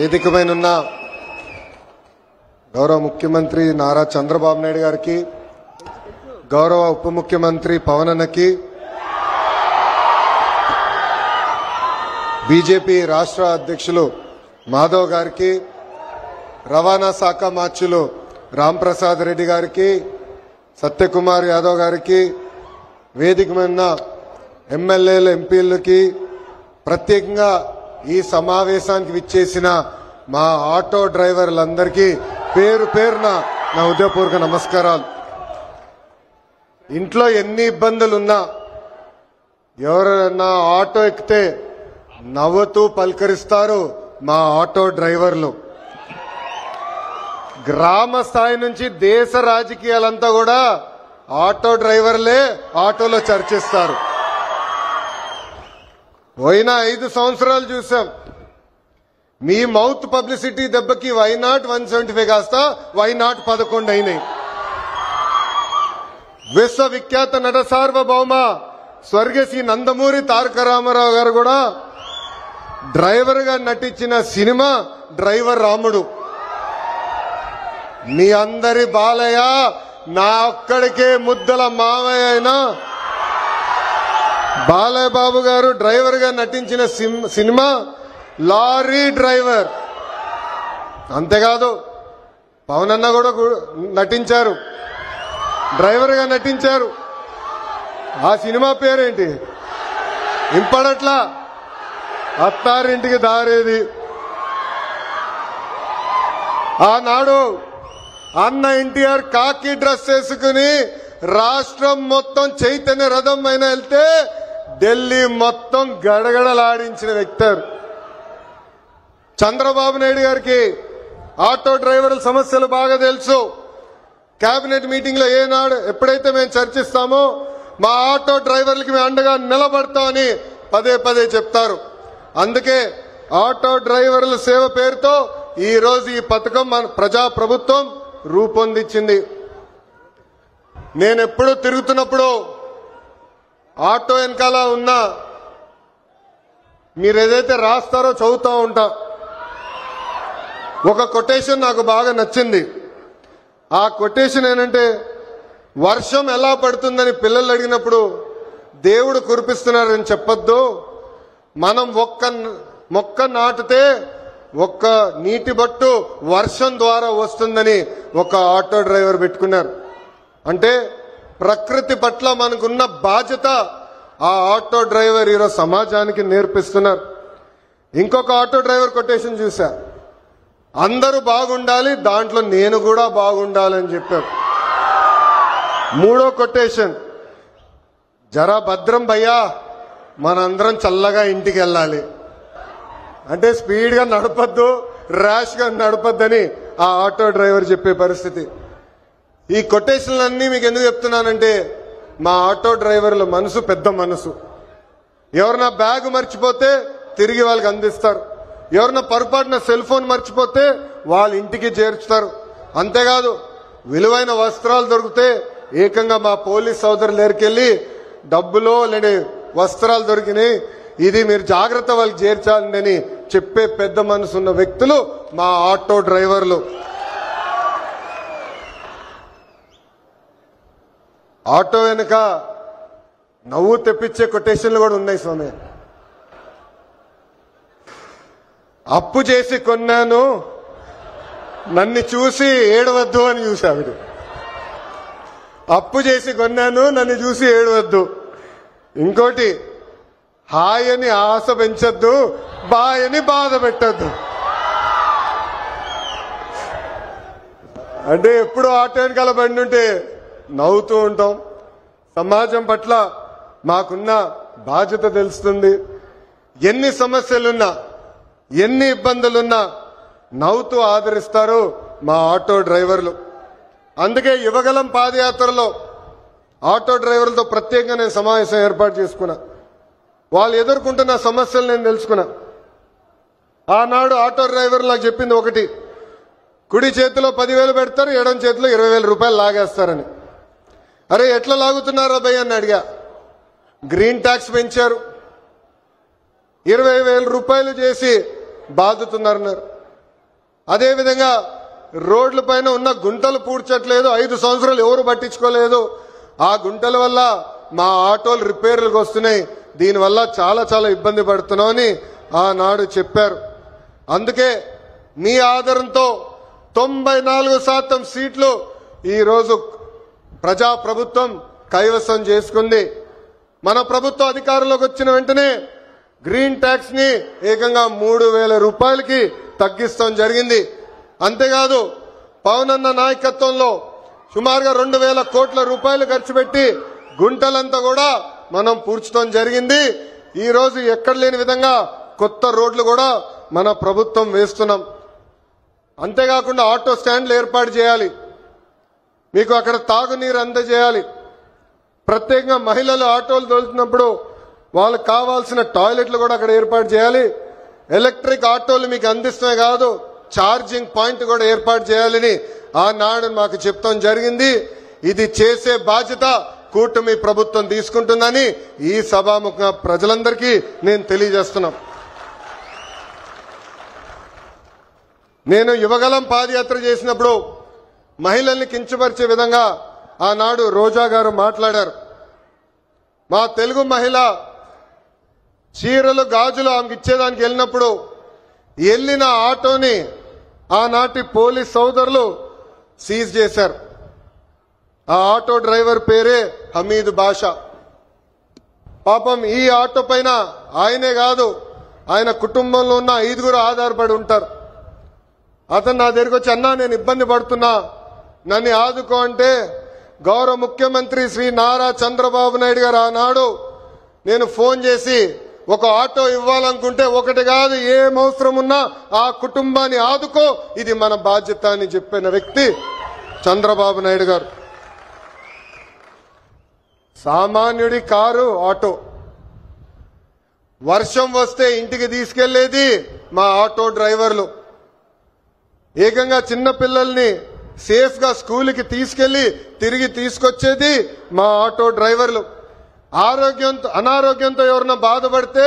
వేదికపైనున్న గౌరవ ముఖ్యమంత్రి నారా చంద్రబాబు నాయుడు గారికి, గౌరవ ఉప ముఖ్యమంత్రి పవన్ అన్నకి, బీజేపీ రాష్ట్ర అధ్యక్షులు మాధవ్ గారికి, రవాణా శాఖ మార్చులు రాంప్రసాద్ రెడ్డి గారికి, సత్యకుమార్ యాదవ్ గారికి, వేదిక మీద ఎమ్మెల్యేలు ఎంపీలకి, ప్రత్యేకంగా ఈ సమావేశానికి విచ్చేసిన మా ఆటో డ్రైవర్లందరికీ పేరు పేరున నా హృదయపూర్వక నమస్కారాలు. ఇంట్లో ఎన్ని ఇబ్బందులున్నా ఎవరైనా ఆటో ఎక్కితే నవ్వుతూ పలకరిస్తారు మా ఆటో డ్రైవర్లు. గ్రామ స్థాయి నుంచి దేశ రాజకీయాలంతా కూడా ఆటో డ్రైవర్లే ఆటోలో చర్చిస్తారు. పోయిన 5 సంవత్సరాలు చూసాం. మీ మౌత్ పబ్లిసిటీ దెబ్బకి వైనాట్ 175 కాస్త వైనాట్ 11 అయినాయి. విశ్వవిఖ్యాత నట సార్వభౌమ స్వర్గశ్రీ నందమూరి తారక రామారావు గారు కూడా డ్రైవర్ గా నటించిన సినిమా డ్రైవర్ రాముడు. మీ అందరి బాలయ్య నా ఒక్కడికే ముద్దల మావయ్య అయినా బాలయ్య బాబు గారు డ్రైవర్ గా నటించిన సినిమా లారీ డ్రైవర్. అంతేకాదు పవన్ అన్న కూడా నటించారు, డ్రైవర్ గా నటించారు. ఆ సినిమా పేరేంటి ఇంపడట్లా, అత్తారింటికి దారేది. ఆనాడు అన్న ఎన్టీఆర్ కాకి డ్రెస్ వేసుకుని రాష్ట్రం మొత్తం చైతన్య రథం పైన వెళ్తే ఢిల్లీ మొత్తం గడగడలాడించిన వ్యక్తి. చంద్రబాబు నాయుడు గారికి ఆటో డ్రైవర్ల సమస్యలు బాగా తెలుసు. కేబినెట్ మీటింగ్ లో ఏనాడు ఎప్పుడైతే మేము చర్చిస్తామో మా ఆటో డ్రైవర్లకి మేము అండగా నిలబడతామని పదే పదే చెప్తారు. అందుకే ఆటో డ్రైవర్ల సేవ పేరుతో ఈ రోజు ఈ పథకం మన ప్రజా ప్రభుత్వం రూపొందించింది. నేను ఎప్పుడు తిరుగుతున్నప్పుడు ఆటో వెనకాల ఉన్నా మీరు ఏదైతే రాస్తారో చదువుతూ ఉంటా. ఒక కొటేషన్ నాకు బాగా నచ్చింది. ఆ కొటేషన్ ఏంటంటే, వర్షం ఎలా పడుతుందని పిల్లలు అడిగినప్పుడు దేవుడు కురిపిస్తున్నారని చెప్పొద్దు, మనం ఒక్క మొక్క నాటితే ఒక్క నీటి బట్టు వర్షం ద్వారా వస్తుందని ఒక ఆటో డ్రైవర్ పెట్టుకున్నారు. అంటే ప్రకృతి పట్ల మనకున్న బాధ్యత ఆ ఆటో డ్రైవర్ ఈరోజు సమాజానికి నేర్పిస్తున్నారు. ఇంకొక ఆటో డ్రైవర్ కొటేషన్ చూసా, అందరూ బాగుండాలి దాంట్లో నేను కూడా బాగుండాలని చెప్పారు. మూడో కొటేషన్, జరా భద్రం భయ్యా మనందరం చల్లగా ఇంటికి వెళ్ళాలి. అంటే స్పీడ్ గా నడపద్దు, ర్యాష్ గా నడపద్దని ఆ ఆటో డ్రైవర్ చెప్పే పరిస్థితి. ఈ కొటేషన్లన్నీ మీకు ఎందుకు చెప్తున్నానంటే, మా ఆటో డ్రైవర్ల మనసు పెద్ద మనసు. ఎవరన్నా బ్యాగ్ మర్చిపోతే తిరిగి వాళ్ళకి అందిస్తారు, ఎవరన్నా పొరపాటున సెల్ ఫోన్ మర్చిపోతే వాళ్ళ ఇంటికి చేర్చుతారు. అంతేకాదు విలువైన వస్త్రాలు దొరికితే ఏకంగా మా పోలీస్ సోదరుల దగ్గరికి వెళ్ళి డబ్బులో లేని వస్త్రాలు దొరికినాయి, ఇది మీరు జాగ్రత్త వాళ్ళకి చేర్చాలని చెప్పే పెద్ద మనసు ఉన్న వ్యక్తులు మా ఆటో డ్రైవర్లు. ఆటో వెనుక నవ్వు తెప్పించే కొటేషన్లు కూడా ఉన్నాయి స్వామి. అప్పు చేసి కొన్నాను నన్ను చూసి ఏడవద్దు అని చూసావిడు. అప్పు చేసి కొన్నాను నన్ను చూసి ఏడవద్దు. ఇంకోటి, హాయని ఆశ పెంచొద్దు, బాయని బాధ పెట్టద్దు. అంటే ఎప్పుడు ఆటో వెనకాల బండి ఉంటే నవ్వుతూ ఉంటాం. సమాజం పట్ల మాకున్న బాధ్యత తెలుస్తుంది. ఎన్ని సమస్యలున్నా ఎన్ని ఇబ్బందులున్నా నవ్వుతూ ఆదరిస్తారు మా ఆటో డ్రైవర్లు. అందుకే యువగలం పాదయాత్రలో ఆటో డ్రైవర్లతో ప్రత్యేకంగా నేను సమావేశం ఏర్పాటు చేసుకున్నా. వాళ్ళు ఎదుర్కొంటున్న సమస్యలు నేను తెలుసుకున్నా. ఆనాడు ఆటో డ్రైవర్లు నాకు చెప్పింది ఒకటి, కుడి చేతిలో 10,000 పెడతారు, ఎడం చేతిలో 20,000 రూపాయలు లాగేస్తారని. అరే ఎట్లా లాగుతున్నారా భయ్య అని అడిగా. గ్రీన్ ట్యాక్స్ పెంచారు, 20,000 రూపాయలు చేసి బాధుతున్నారన్నారు. అదేవిధంగా రోడ్ల పైన ఉన్న గుంటలు పూడ్చట్లేదు, 5 సంవత్సరాలు ఎవరు పట్టించుకోలేదు. ఆ గుంటల వల్ల మా ఆటోలు రిపేర్లకు వస్తున్నాయి, దీనివల్ల చాలా చాలా ఇబ్బంది పడుతున్నామని ఆనాడు చెప్పారు. అందుకే మీ ఆదరణతో 94% సీట్లు ఈరోజు ప్రజాప్రభుత్వం కైవసం చేసుకుంది. మన ప్రభుత్వం అధికారంలోకి వచ్చిన వెంటనే గ్రీన్ ట్యాక్స్ ని ఏకంగా 3,000 రూపాయలకి తగ్గిస్తాం జరిగింది. అంతేకాదు పవన్ అన్న నాయకత్వంలో సుమారుగా 2,000 కోట్ల రూపాయలు ఖర్చు పెట్టి గుంటలంతా కూడా మనం పూడ్చడం జరిగింది. ఈ రోజు ఎక్కడ లేని విధంగా కొత్త రోడ్లు కూడా మన ప్రభుత్వం వేస్తున్నాం. అంతేకాకుండా ఆటో స్టాండ్లు ఏర్పాటు చేయాలి, మీకు అక్కడ తాగునీరు అందజేయాలి. ప్రత్యేకంగా మహిళలు ఆటోలు తోలుతున్నప్పుడు వాళ్ళకి కావాల్సిన టాయిలెట్లు కూడా అక్కడ ఏర్పాటు చేయాలి. ఎలక్ట్రిక్ ఆటోలు మీకు అందిస్తమే కాదు, ఛార్జింగ్ పాయింట్ కూడా ఏర్పాటు చేయాలని ఆనాడు మాకు చెప్తాం జరిగింది. ఇది చేసే బాధ్యత కూటమి ప్రభుత్వం తీసుకుంటుందని ఈ సభాముఖంగా ప్రజలందరికీ నేను తెలియజేస్తున్నా. నేను యువగలం పాదయాత్ర చేసినప్పుడు మహిళల్ని కించపరిచే విధంగా ఆనాడు రోజా గారు మాట్లాడారు. మా తెలుగు మహిళ చీరలు గాజులు ఆమెకి ఇచ్చేదానికి వెళ్ళినప్పుడు వెళ్ళిన ఆటోని ఆనాటి పోలీస్ సోదరులు సీజ్ చేశారు. ఆ ఆటో డ్రైవర్ పేరే హమీద్ బాషా. పాపం ఈ ఆటో పైన ఆయనే కాదు, ఆయన కుటుంబంలో ఉన్న 5గురు ఆధారపడి ఉంటారు. అతను నా దగ్గరికి వచ్చి, అన్నా నేను ఇబ్బంది పడుతున్నా, నన్ను ఆదుకో అంటే గౌరవ ముఖ్యమంత్రి శ్రీ నారా చంద్రబాబు నాయుడు గారు ఆనాడు నేను ఫోన్ చేసి ఒక ఆటో ఇవ్వాలనుకుంటే ఒకటి కాదు, ఏం అవసరం ఉన్నా ఆ కుటుంబాన్ని ఆదుకో, ఇది మన బాధ్యత అని చెప్పిన వ్యక్తి చంద్రబాబు నాయుడు గారు. సామాన్యుడి కారు ఆటో, వర్షం వస్తే ఇంటికి తీసుకెళ్లేది మా ఆటో డ్రైవర్లు. ఏకంగా చిన్న పిల్లల్ని సేఫ్ గా స్కూల్కి తీసుకెళ్లి తిరిగి తీసుకొచ్చేది మా ఆటో డ్రైవర్లు. అనారోగ్యంతో ఎవరన్నా బాధపడితే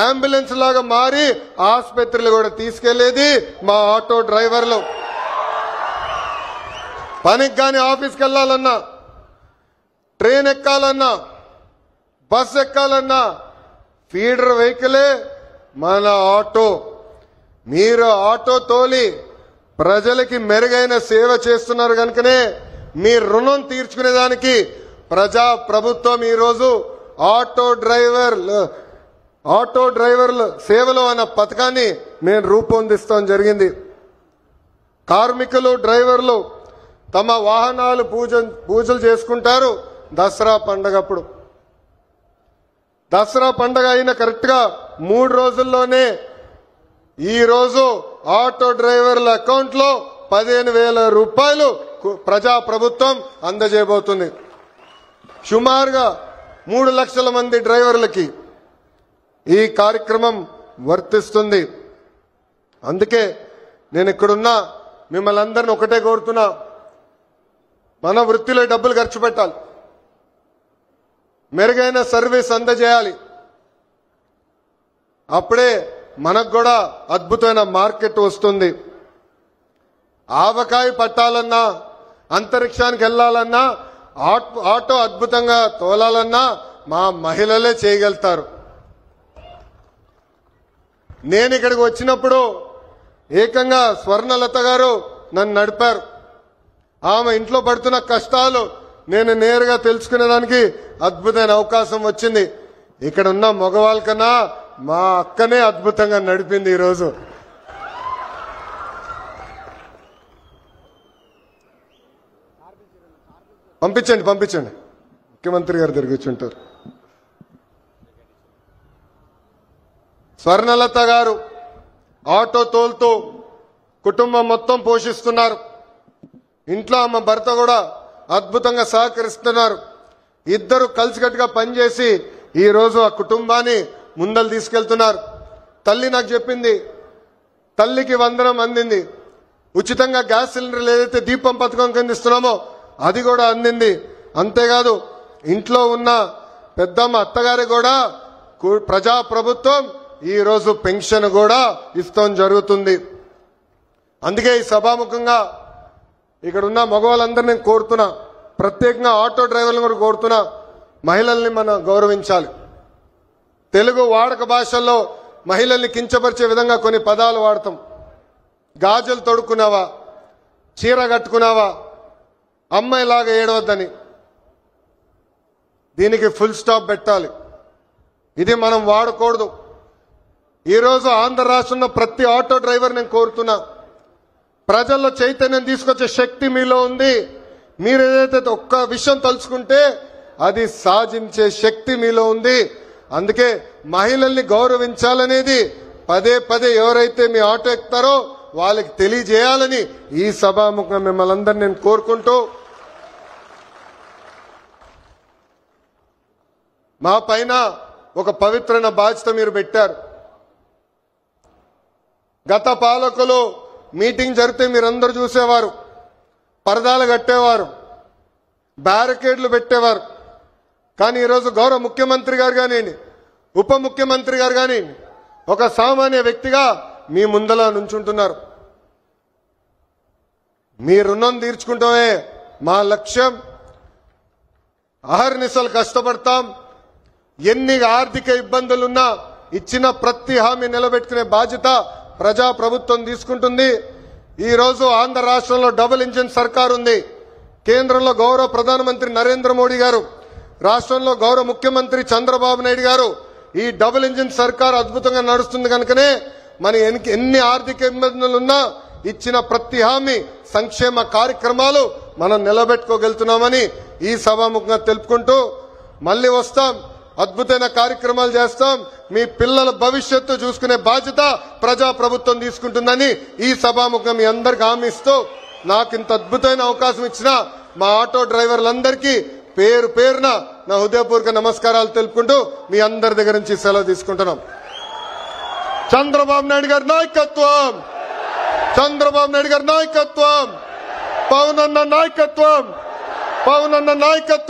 అంబులెన్స్ లాగా మారి ఆసుపత్రులు కూడా తీసుకెళ్లేది మా ఆటో డ్రైవర్లు. పనికి గాని ఆఫీస్కి వెళ్లాలన్నా, ట్రైన్ ఎక్కాలన్నా, బస్ ఎక్కాలన్నా ఫీడర్ వెహికలే మన ఆటో. మీరు ఆటో తోలి ప్రజలకి మెరుగైన సేవ చేస్తున్నారు కనుకనే మీ రుణం తీర్చుకునేదానికి ప్రజా ప్రభుత్వం ఈరోజు ఆటో డ్రైవర్ల సేవలు అన్న పథకాన్ని నేను రూపొందిస్తాం జరిగింది. కార్మికులు డ్రైవర్లు తమ వాహనాలు పూజలు చేసుకుంటారు దసరా పండగప్పుడు. దసరా పండగ అయిన కరెక్ట్ గా 3 రోజుల్లోనే ఈ రోజు ఆటో డ్రైవర్ల అకౌంట్ లో 15,000 రూపాయలు ప్రజా ప్రభుత్వం అందజేయబోతుంది. సుమారుగా 3 లక్షల మంది డ్రైవర్లకి ఈ కార్యక్రమం వర్తిస్తుంది. అందుకే నేను ఇక్కడున్నా మిమ్మల్ని అందరిని ఒకటే కోరుతున్నా, మన వృత్తిలో డబ్బులు ఖర్చు పెట్టాలి, మెరుగైన సర్వీస్ అందజేయాలి. అప్పుడే మనకు కూడా అద్భుతమైన మార్కెట్ వస్తుంది. ఆవకాయ పట్టాలన్నా, అంతరిక్షానికి వెళ్లాలన్నా, ఆటో అద్భుతంగా తోలాలన్నా మా మహిళలే చేయగలుగుతారు. నేను ఇక్కడికి వచ్చినప్పుడు ఏకంగా స్వర్ణలత గారు నన్ను నడిపారు. ఆమె ఇంట్లో పడుతున్న కష్టాలు నేను నేరుగా తెలుసుకునేదానికి అద్భుతమైన అవకాశం వచ్చింది. ఇక్కడ ఉన్న మగవాళ్ళ కన్నా మా అక్కనే అద్భుతంగా నడిపింది. ఈరోజు పంపించండి ముఖ్యమంత్రి గారు దగ్గరికి వచ్చి ఉంటారు. స్వర్ణలత గారు ఆటో తోలుతూ కుటుంబం మొత్తం పోషిస్తున్నారు. ఇంట్లో ఆమె భర్త కూడా అద్భుతంగా సహకరిస్తున్నారు. ఇద్దరు కలిసికట్టుగా పనిచేసి ఈ రోజు ఆ కుటుంబాన్ని ముందలు తీసుకెళ్తున్నారు. తల్లి నాకు చెప్పింది, తల్లికి వందనం అందింది, ఉచితంగా గ్యాస్ సిలిండర్లు ఏదైతే దీపం పథకం కింద ఇస్తున్నామో అది కూడా అందింది. అంతేకాదు ఇంట్లో ఉన్న పెద్దమ్మ అత్తగారి కూడా ప్రజా ప్రభుత్వం ఈ రోజు పెన్షన్ కూడా ఇస్తాం జరుగుతుంది. అందుకే ఈ సభాముఖంగా ఇక్కడ ఉన్న మగవాళ్ళందరినీ నేను కోరుతున్నా, ప్రత్యేకంగా ఆటో డ్రైవర్లను కూడా కోరుతున్నా, మహిళల్ని మనం గౌరవించాలి. తెలుగు వాడక భాషల్లో మహిళల్ని కించపరిచే విధంగా కొన్ని పదాలు వాడతాం. గాజులు తొడుక్కున్నావా, చీర కట్టుకున్నావా, అమ్మాయిలాగా ఏడవద్దని. దీనికి ఫుల్ స్టాప్ పెట్టాలి. ఇది మనం వాడకూడదు. ఈరోజు ఆంధ్ర రాష్ట్రంలో ప్రతి ఆటో డ్రైవర్ నేను కోరుతున్నా, ప్రజల్లో చైతన్యం తీసుకొచ్చే శక్తి మీలో ఉంది. మీరు ఏదైతే ఒక్క విషయం తలుచుకుంటే అది సాధించే శక్తి మీలో ఉంది. అందుకే మహిళల్ని గౌరవించాలనేది పదే పదే ఎవరైతే మీ ఆటో ఎక్కుతారో వాళ్ళకి తెలియజేయాలని ఈ సభాముఖంగా మిమ్మల్ని అందరినీ నేను కోరుకుంటూ, మా పైన ఒక పవిత్రమైన బాధ్యత మీరు పెట్టారు. గత పాలకులు మీటింగ్ జరిగితే మీరందరూ చూసేవారు, పరదాలు కట్టేవారు, బ్యారికేడ్లు పెట్టేవారు. కానీ ఈరోజు గౌరవ ముఖ్యమంత్రి గారు కానివ్వండి, ఉప ముఖ్యమంత్రి గారు కానివ్వండి, ఒక సామాన్య వ్యక్తిగా మీ ముందల నుంచుంటున్నారు. మీ రుణం తీర్చుకుంటామే మా లక్ష్యం. అహర్నిశలు కష్టపడతాం. ఎన్ని ఆర్థిక ఇబ్బందులున్నా ఇచ్చిన ప్రతి హామీ నిలబెట్టుకునే బాధ్యత ప్రజాప్రభుత్వం తీసుకుంటుంది. ఈ రోజు ఆంధ్ర రాష్ట్రంలో డబుల్ ఇంజిన్ సర్కార్ ఉంది. కేంద్రంలో గౌరవ ప్రధానమంత్రి నరేంద్ర మోడీ గారు, రాష్ట్రంలో గౌరవ ముఖ్యమంత్రి చంద్రబాబు నాయుడు గారు. ఈ డబుల్ ఇంజిన్ సర్కార్ అద్భుతంగా నడుస్తుంది కనుకనే మన ఎన్ని ఆర్థిక ఇబ్బందులున్నా ఇచ్చిన ప్రతి హామీ సంక్షేమ కార్యక్రమాలు మనం నిలబెట్టుకోగలుగుతున్నామని ఈ సభాముఖంగా తెలుపుకుంటూ, మళ్ళీ వస్తాం, అద్భుతమైన కార్యక్రమాలు చేస్తాం. మీ పిల్లల భవిష్యత్తు చూసుకునే బాధ్యత ప్రజాప్రభుత్వం తీసుకుంటుందని ఈ సభాముఖంగా మీ అందరికి హామీ ఇస్తూ, నాకు ఇంత అద్భుతమైన అవకాశం ఇచ్చిన మా ఆటో డ్రైవర్లందరికీ పేరు పేరున నా హృదయపూర్వక నమస్కారాలు తెలుపుకుంటూ మీ అందరి దగ్గర నుంచి సెలవు తీసుకుంటున్నాం. చంద్రబాబు నాయుడు గారి నాయకత్వం, చంద్రబాబు నాయుడు గారి నాయకత్వం, పవన్ అన్న నాయకత్వం, పవన్ అన్న నాయకత్వం.